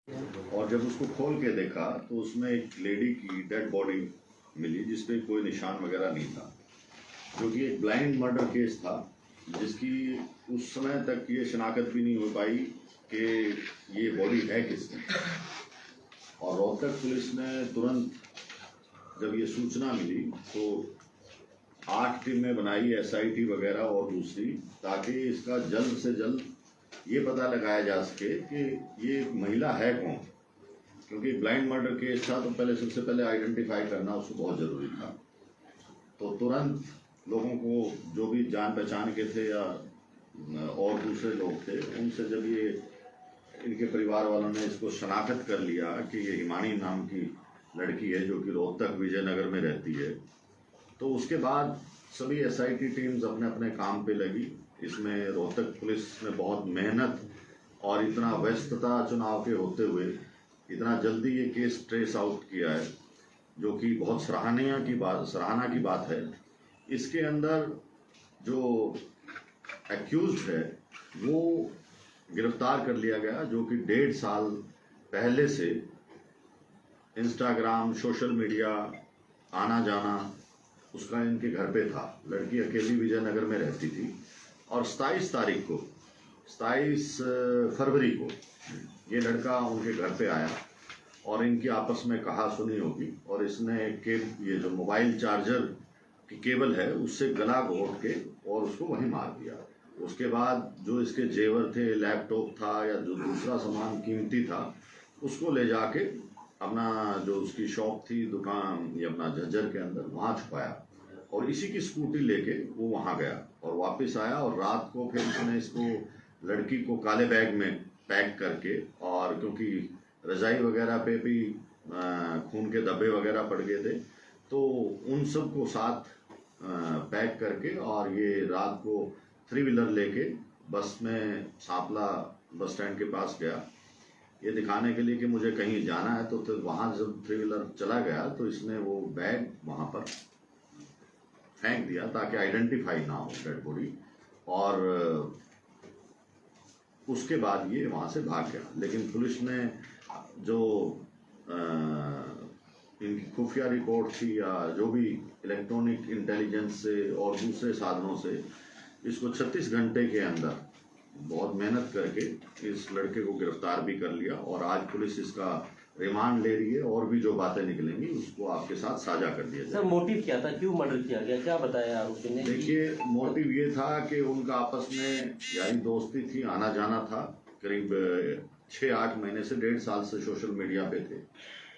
और जब उसको खोल के देखा तो उसमें एक लेडी की डेड बॉडी मिली जिसपे कोई निशान वगैरह नहीं था, जो कि एक ब्लाइंड मर्डर केस था जिसकी उस समय तक ये शनाख्त भी नहीं हो पाई कि ये बॉडी है किसकी। और रोहतक पुलिस ने तुरंत जब ये सूचना मिली तो 8 टीमें बनाई, SIT वगैरह और दूसरी, ताकि इसका जल्द से जल्द ये पता लगाया जा सके कि ये महिला है कौन, क्योंकि ब्लाइंड मर्डर केस था तो पहले सबसे पहले आइडेंटिफाई करना उसको बहुत ज़रूरी था। तो तुरंत लोगों को जो भी जान पहचान के थे या और दूसरे लोग थे उनसे जब ये इनके परिवार वालों ने इसको शनाख्त कर लिया कि ये हिमानी नाम की लड़की है जो कि रोहतक विजयनगर में रहती है, तो उसके बाद सभी SIT टीम्स अपने अपने काम पे लगी। इसमें रोहतक पुलिस ने बहुत मेहनत और इतना व्यस्तता चुनाव के होते हुए इतना जल्दी ये केस ट्रेस आउट किया है, जो कि बहुत सराहना की बात है। इसके अंदर जो एक्यूज्ड है वो गिरफ्तार कर लिया गया, जो कि 1.5 साल पहले से इंस्टाग्राम, सोशल मीडिया आना जाना उसका इनके घर पे था। लड़की अकेली विजयनगर में रहती थी और 27 फरवरी को ये लड़का उनके घर पे आया और इनकी आपस में कहा सुनी होगी और इसने ये जो मोबाइल चार्जर की केबल है उससे गला घोट के और उसको वहीं मार दिया। उसके बाद जो इसके जेवर थे, लैपटॉप था या जो दूसरा सामान कीमती था, उसको ले जाके अपना जो उसकी शॉप थी, दुकान या अपना झज्जर के अंदर वहाँ छुपाया और इसी की स्कूटी लेके वो वहाँ गया और वापस आया। और रात को फिर उसने इसको लड़की को काले बैग में पैक करके, और क्योंकि रजाई वगैरह पे भी खून के धब्बे वगैरह पड़ गए थे, तो उन सब को साथ पैक करके और ये रात को 3 व्हीलर लेके बस में सांपला बस स्टैंड के पास गया, ये दिखाने के लिए कि मुझे कहीं जाना है। तो फिर वहाँ जब 3 व्हीलर चला गया तो इसने वो बैग वहाँ पर फेंक दिया ताकि आइडेंटिफाई ना हो डेड बॉडी, और उसके बाद ये वहाँ से भाग गया। लेकिन पुलिस ने जो इनकी खुफिया रिपोर्ट थी या जो भी इलेक्ट्रॉनिक इंटेलिजेंस से और दूसरे साधनों से इसको 36 घंटे के अंदर बहुत मेहनत करके इस लड़के को गिरफ्तार भी कर लिया और आज पुलिस इसका रिमांड ले रही है और भी जो बातें निकलेंगी उसको आपके साथ साझा कर दिया जाए। सर, मोटिव क्या था, क्यों मर्डर किया गया, क्या बताया आरोपी ने? देखिए, मोटिव ये था कि उनका आपस में यारी दोस्ती थी, आना जाना था। करीब 6-8 महीने से 1.5 साल से सोशल मीडिया पे थे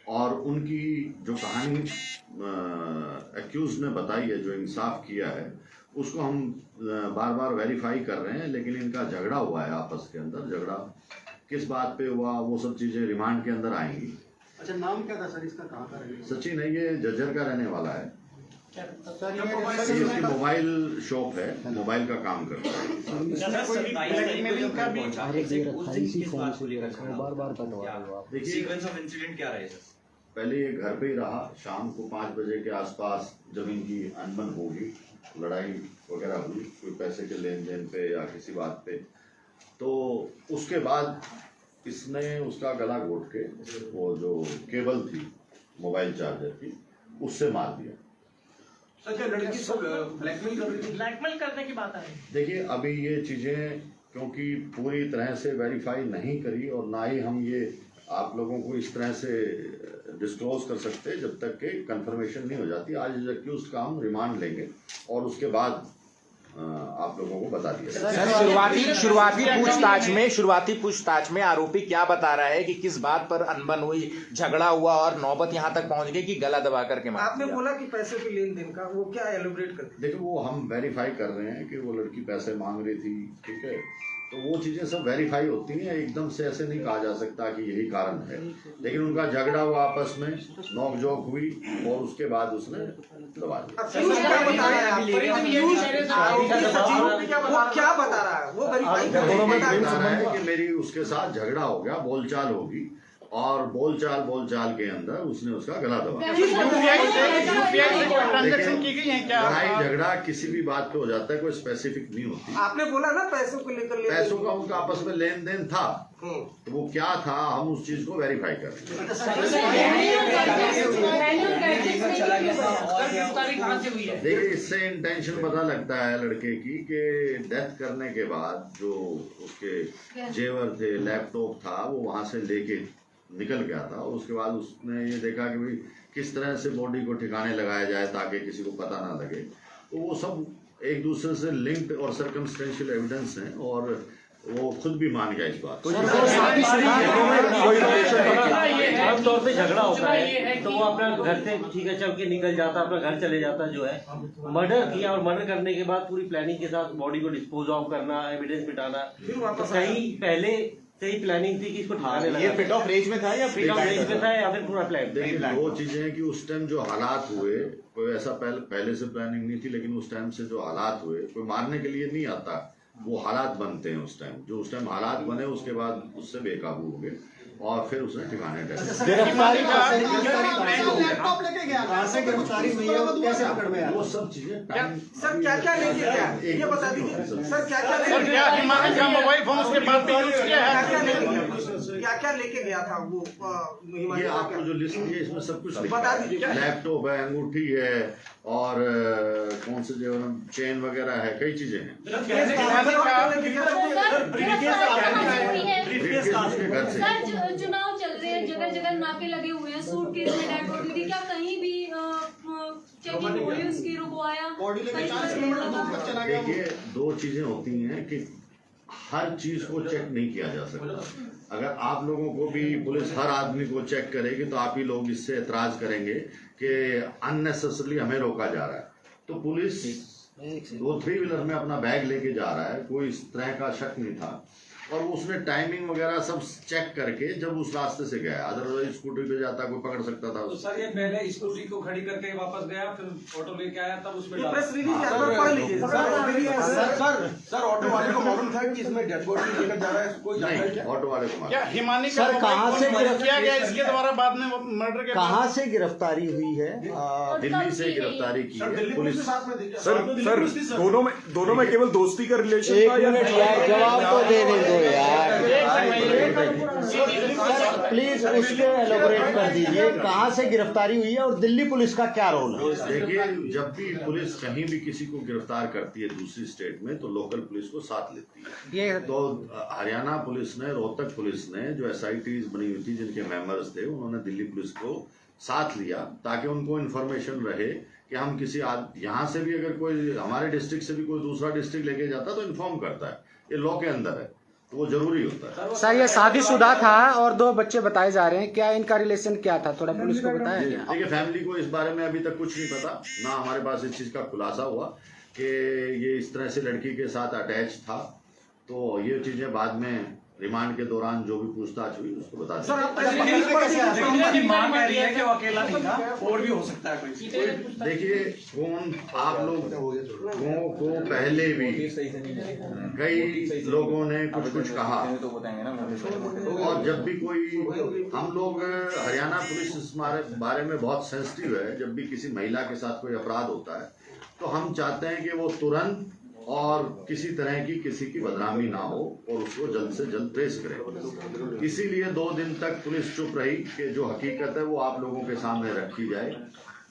और उनकी जो कहानी एक्यूज ने बताई है, जो इंसाफ किया है, उसको हम बार बार वेरीफाई कर रहे हैं। लेकिन इनका झगड़ा हुआ है आपस के अंदर, झगड़ा किस बात पे हुआ वो सब चीजें रिमांड के अंदर आएंगी। अच्छा, नाम क्या था सर इसका, कहाँ का रहने? सचिन है, ये झज्जर का रहने वाला है। सर इसकी मोबाइल शॉप है, मोबाइल का काम करता है। देखिए, पहले ये घर पे ही रहा, शाम को 5 बजे के आसपास जब इनकी अनबन होगी, लड़ाई वगैरह हुई कोई पैसे के लेन देन पे या किसी बात पे, तो उसके बाद इसने उसका गला घोट के वो जो केबल थी मोबाइल चार्जर की उससे मार दिया। सर, लड़की सब ब्लैकमेल कर रही थी? ब्लैकमेल करने की बात है। देखिए, अभी ये चीज़ें क्योंकि पूरी तरह से वेरीफाई नहीं करी और ना ही हम ये आप लोगों को इस तरह से डिस्क्लोज कर सकते जब तक कि कंफर्मेशन नहीं हो जाती। आज एक्यूज का हम रिमांड लेंगे और उसके बाद आप लोगों को बता दिया। सर, शुरुआती पूछताछ में आरोपी क्या बता रहा है कि किस बात पर अनबन हुई, झगड़ा हुआ और नौबत यहाँ तक पहुंच गई कि गला दबा करके मार आपने बोला कि पैसे के लेन देन का, वो क्या एलिब्रेट करते? देखिए, वो हम वेरीफाई कर रहे हैं कि वो लड़की पैसे मांग रही थी, ठीक है, तो वो चीज़ें सब वेरीफाई होती हैं। एकदम से ऐसे नहीं कहा जा सकता कि यही कारण है, लेकिन उनका झगड़ा हुआ, आपस में नोकझोंक हुई और उसके बाद उसने दबा दिया। क्या बता रहा है वो? वेरीफाई कर रहा है कि मेरी उसके साथ झगड़ा हो गया, बोलचाल होगी और बोलचाल के अंदर उसने उसका गला दबा। ट्रांजैक्शन की गई है क्या? लड़ाई झगड़ा किसी भी बात पे हो जाता है, कोई स्पेसिफिक नहीं होती। आपने बोला ना पैसों को लेकर पैसों का उनका आपस में लेन देन था, तो वो क्या था हम उस चीज को वेरीफाई कर रहे हैं। देखिए, इससे इंटेंशन पता लगता है लड़के की कि डेथ करने के बाद जो उसके जेवर थे, लैपटॉप था, वो वहां से लेके निकल गया था। उसके बाद उसने ये देखा कि भाई किस तरह से बॉडी को ठिकाने लगाया जाए ताकि किसी को पता ना लगे। तो वो सब एक दूसरे से लिंक्ड और सर्कमस्टेंशियल एविडेंस हैं और वो खुद भी मान गया इस बात। आमतौर पे झगड़ा होता है तो वो अपना घर से ठीक है चल के निकल जाता, अपना घर चले जाता जो है। मर्डर किया और मर्डर करने के बाद पूरी प्लानिंग के साथ बॉडी को डिस्पोज ऑफ करना, एविडेंस मिटाना, तो कहीं पहले से ही प्लानिंग थी कि इसको ठिकाने लगा। ये फिट ऑफ रेज में था या फिट ऑफ रेंज में था या फिर पूरा प्लान? देखिए, दो चीजें हैं कि उस टाइम जो हालात हुए, कोई ऐसा पहले से प्लानिंग नहीं थी, लेकिन उस टाइम से जो हालात हुए, कोई मारने के लिए नहीं आता, वो हालात बनते हैं उस टाइम। जो उस टाइम हालात बने उसके बाद उससे बेकाबू हो गए और फिर उसने ठिकाने गिरफ्तारी लैपटॉप लेके गया, कहां से गिरफ्तारी हुई है, कैसे पकड़ में आया? वो सब चीजें सर क्या क्या लेके गया ये बता दीजिए। सर क्या क्या सर क्या हिमानी का मोबाइल फोन उसके बाद भी यूज किया है? क्या लेके गया था वो? ये आपको जो लिस्ट दी है इसमें सब कुछ बता दीजिए। लैपटॉप है, अंगूठी है और कौन से जो चेन वगैरह है, कई चीजें हैं। चुनाव चल रहे हैं, जगह जगह नाके लगे हुए हैं, सूटकेस में डेड बॉडी थी, क्या कहीं भी चेकिंग हुई, उसकी रुकवाया? देखिए, दो चीजें होती हैं कि हर चीज को चेक नहीं किया जा सकता। अगर आप लोगों को भी पुलिस हर आदमी को चेक करेगी तो आप ही लोग इससे एतराज करेंगे कि अननेसेसरली हमें रोका जा रहा है। तो पुलिस वो 3 व्हीलर में अपना बैग लेके जा रहा है, कोई इस तरह का शक नहीं था और उसने टाइमिंग वगैरह सब चेक करके जब उस रास्ते से गया, अदरवाइज स्कूटी पे जाता कोई पकड़ सकता था। तो सर ये पहले स्कूटी को खड़ी करके वापस गया, फिर ऑटो लेके आया, तब उसमें प्रेस रिलीज पढ़ लीजिए। सर ऑटो वाले को मालूम था कि इसमें डेड बॉडी लेकर जा रहा है, कोई जानकारी नहीं, ऑटो वाले को क्या हिमानी का सर कहाँ से किया गया इसके द्वारा बाद में मर्डर के? कहाँ से गिरफ्तारी हुई है? दिल्ली से गिरफ्तारी की है पुलिस। सर दोनों में केवल दोस्ती का रिलेशन एक था या मिनट यार, जवाब तो देने दो यार, प्लीज उसके एलोबरेट कर दीजिए, कहाँ से गिरफ्तारी हुई है और दिल्ली पुलिस का क्या रोल है? देखिए, जब भी पुलिस कहीं भी किसी को गिरफ्तार करती है दूसरी स्टेट में तो लोकल पुलिस को साथ लेती है। तो हरियाणा पुलिस ने, रोहतक पुलिस ने, जो SITs बनी हुई थी जिनके मेंबर्स थे, उन्होंने दिल्ली पुलिस को साथ लिया ताकि उनको इन्फॉर्मेशन रहे कि हम किसी यहाँ से भी अगर कोई हमारे डिस्ट्रिक्ट से भी कोई दूसरा डिस्ट्रिक्ट लेके जाता है तो इन्फॉर्म करता है, ये लॉ के अंदर है, तो वो जरूरी होता है। सर ये शादीशुदा था और 2 बच्चे बताए जा रहे हैं, क्या इनका रिलेशन क्या था, थोड़ा पुलिस को बताया? देखिए, फैमिली को इस बारे में अभी तक कुछ नहीं पता, ना हमारे पास इस चीज का खुलासा हुआ कि ये इस तरह से लड़की के साथ अटैच था। तो ये चीजें बाद में रिमांड के दौरान जो भी पूछताछ हुई उसको बता दें। उसकी मां कह रही है कि वो अकेला नहीं था, और भी हो सकता है कोई। देखिए, कौन आप लोगों को पहले भी कई लोगों ने कुछ कहा और जब भी कोई, हम लोग हरियाणा पुलिस इस बारे में बहुत सेंसिटिव है। जब भी किसी महिला के साथ कोई अपराध होता है तो हम चाहते हैं कि वो तुरंत और किसी तरह की किसी की बदनामी ना हो और उसको जल्द से जल्द ट्रेस करें। इसीलिए 2 दिन तक पुलिस चुप रही कि जो हकीकत है वो आप लोगों के सामने रखी जाए।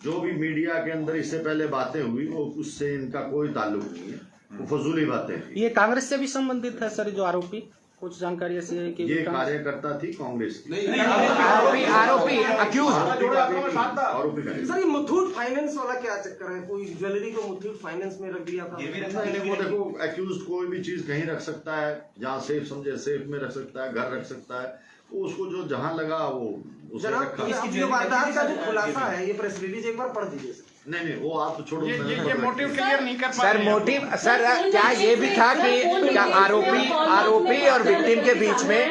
जो भी मीडिया के अंदर इससे पहले बातें हुई वो उससे इनका कोई ताल्लुक नहीं है, वो फजूली बातें थी। ये कांग्रेस से भी संबंधित है सर, जो आरोपी? कुछ जानकारी ऐसी है कि ये कार्यकर्ता थी कांग्रेस की। आरोपी अक्यूज आरोपी सर, ये मुथूट फाइनेंस वाला क्या चक्कर है? कोई ज्वेलरी को मुथूट फाइनेंस में रख दिया था? वो देखो, एक्यूज कोई भी चीज कहीं रख सकता है, जहाँ सेफ समझे सेफ में रख सकता है, घर रख सकता है, तो उसको जो जहाँ लगा वो उसे रखा। इसकी जो वारदात का जो खुलासा है, ये प्रेस रिलीज एक बार पढ़ दीजिए। नहीं, वो आप छोड़ो। ये मोटिव क्लियर नहीं कर पा सर मोटिव, सर क्या ये भी था कि क्या आरोपी और विक्टिम के बीच में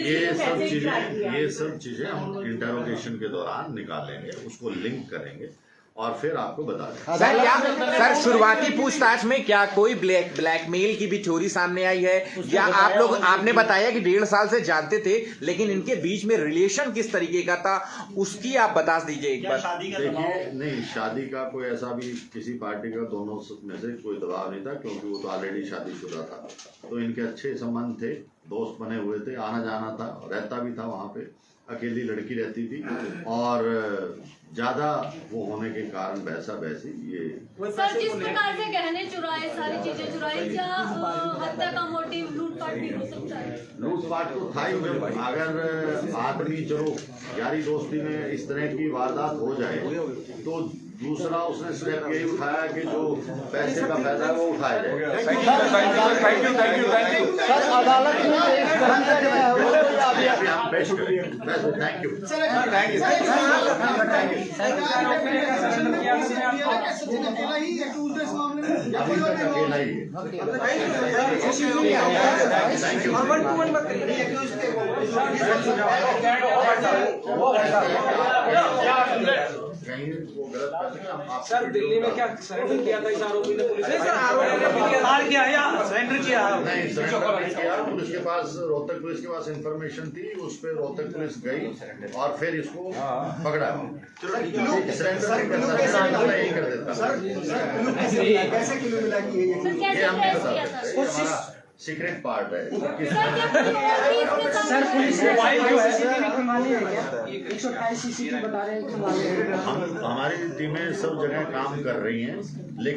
ये सब चीजें हम इंटरोगेशन के दौरान निकालेंगे, उसको लिंक करेंगे और फिर आपको बता दें। सर क्या सर शुरुआती पूछताछ में क्या कोई ब्लैकमेल की भी थ्योरी सामने आई है, या आप लोग आपने बताया कि 1.5 साल से जानते थे, लेकिन इनके बीच में रिलेशन किस तरीके का था उसकी आप बता दीजिए एक बार। देखिए, नहीं, शादी का कोई ऐसा भी किसी पार्टी का दोनों में से कोई दबाव नहीं था, क्योंकि वो तो ऑलरेडी शादीशुदा था। तो इनके अच्छे संबंध थे, दोस्त बने हुए थे, आना जाना था, रहता भी था वहाँ पे, अकेली लड़की रहती थी, और ज्यादा वो होने के कारण वैसा वैसी ये। सर जिस प्रकार से गहने चुराए, सारी चीजें चुराई, क्या हत्या का मोटिव लूटपाट भी हो सकता है? लूटपाट तो था ही। जब अगर आदमी चलो यारी दोस्ती में इस तरह की वारदात हो जाए तो दूसरा उसने स्टेप यही उठाया कि जो पैसे का फायदा है वो उठाया जाए। सर अदालत में पेश कर दिया गया है वो तो अभी आप पेश करें। Thank you. अभी तक अकेला ही है। Thank you. कहीं वो गलत सर दिल्ली में क्या सरेंडर किया था इस आरोपी ने? पुलिस ने सर किया या सरेंडर किया? नहीं, सरेंडर नहीं किया। पुलिस के पास, रोहतक पुलिस के पास इंफॉर्मेशन थी, उस पर रोहतक पुलिस गई और फिर इसको पकड़ा। सरेंडर नहीं कर देता। कैसे किलो मिला कि ये हम नहीं बताते, सीक्रेट पार्ट है। सर पुलिस ने सीसीटीवी खंगाली है क्या? 128 सीसीटीवी बता रहे हैं खंगाली है। हमारी टीमें सब जगह काम कर रही हैं, लेकिन